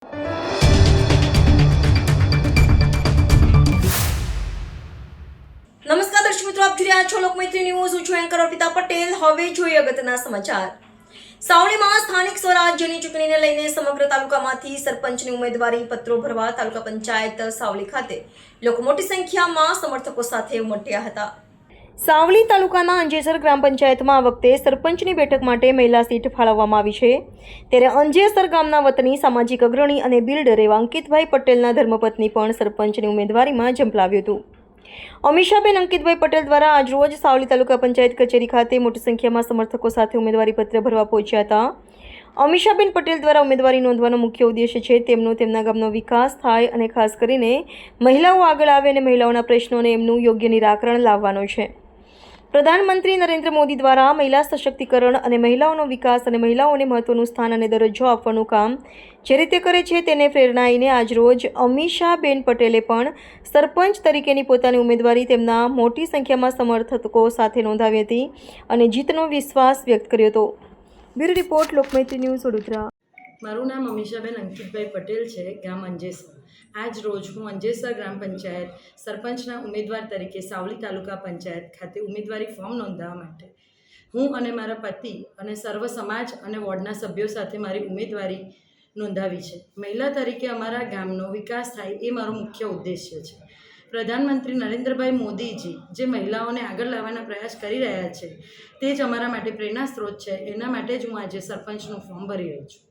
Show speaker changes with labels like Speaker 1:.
Speaker 1: નમસ્કાર દર્શક મિત્રો, આપ જોઈ રહ્યા છો લોકમૈત્રી ન્યૂઝ. હું છું એન્કર અર્પિતા પટેલ. હવે જોઈએ અગત્યના સમાચાર. સાવલીમાં સ્થાનિક સ્વરાજ્યની ચૂંટણીને લઈને સમગ્ર તાલુકામાંથી સરપંચની ઉમેદવારી પત્રો ભરવા તાલુકા પંચાયત સાવલી ખાતે લોકો મોટી સંખ્યામાં સમર્થકો સાથે ઉમટ્યા હતા. સાવલી તાલુકાના અંજેસર ગ્રામ પંચાયતમાં આ વખતે સરપંચની બેઠક માટે મહિલા સીટ ફાળવવામાં આવી છે. ત્યારે અંજેસર ગામના વતની સામાજિક અગ્રણી અને બિલ્ડર એવા અંકિતભાઈ પટેલના ધર્મપત્ની પણ સરપંચની ઉમેદવારીમાં ઝંપલાવ્યું હતું. અમીષાબેન અંકિતભાઈ પટેલ દ્વારા આજરોજ સાવલી તાલુકા પંચાયત કચેરી ખાતે મોટી સંખ્યામાં સમર્થકો સાથે ઉમેદવારી પત્ર ભરવા પહોંચ્યા હતા. અમીષાબેન પટેલ દ્વારા ઉમેદવારી નોંધવાનો મુખ્ય ઉદ્દેશ્ય છે તેમના ગામનો વિકાસ થાય અને ખાસ કરીને મહિલાઓ આગળ આવે અને મહિલાઓના પ્રશ્નોને એમનું યોગ્ય નિરાકરણ લાવવાનો છે. પ્રધાનમંત્રી નરેન્દ્ર મોદી દ્વારા મહિલા સશક્તિકરણ અને મહિલાઓનો વિકાસ અને મહિલાઓને મહત્વનું સ્થાન અને દરજ્જો આપવાનું કામ જે રીતે કરે છે તેને પ્રેરણાઈને આજરોજ અમીષાબેન પટેલે પણ સરપંચ તરીકેની પોતાની ઉમેદવારી તેમના મોટી સંખ્યામાં સમર્થકો સાથે નોંધાવી હતી અને જીતનો વિશ્વાસ વ્યક્ત કર્યો હતો. Bureau report, Lokmaitri news, Vadodara.
Speaker 2: મારું નામ અમીષાબેન અંકિતભાઈ પટેલ છે, ગામ અંજેસર. આજ રોજ હું અંજેસર ગ્રામ પંચાયત સરપંચના ઉમેદવાર તરીકે સાવલી તાલુકા પંચાયત ખાતે ઉમેદવારી ફોર્મ નોંધાવવા માટે હું અને મારા પતિ અને સર્વ સમાજ અને વોર્ડના સભ્યો સાથે મારી ઉમેદવારી નોંધાવી છે. મહિલા તરીકે અમારા ગામનો વિકાસ થાય એ મારો મુખ્ય ઉદ્દેશ્ય છે. પ્રધાનમંત્રી નરેન્દ્રભાઈ મોદીજી જે મહિલાઓને આગળ લાવવાના પ્રયાસ કરી રહ્યા છે તે જ અમારા માટે પ્રેરણા સ્ત્રોત છે. એના માટે જ હું આજે સરપંચનું ફોર્મ ભરી રહી છું.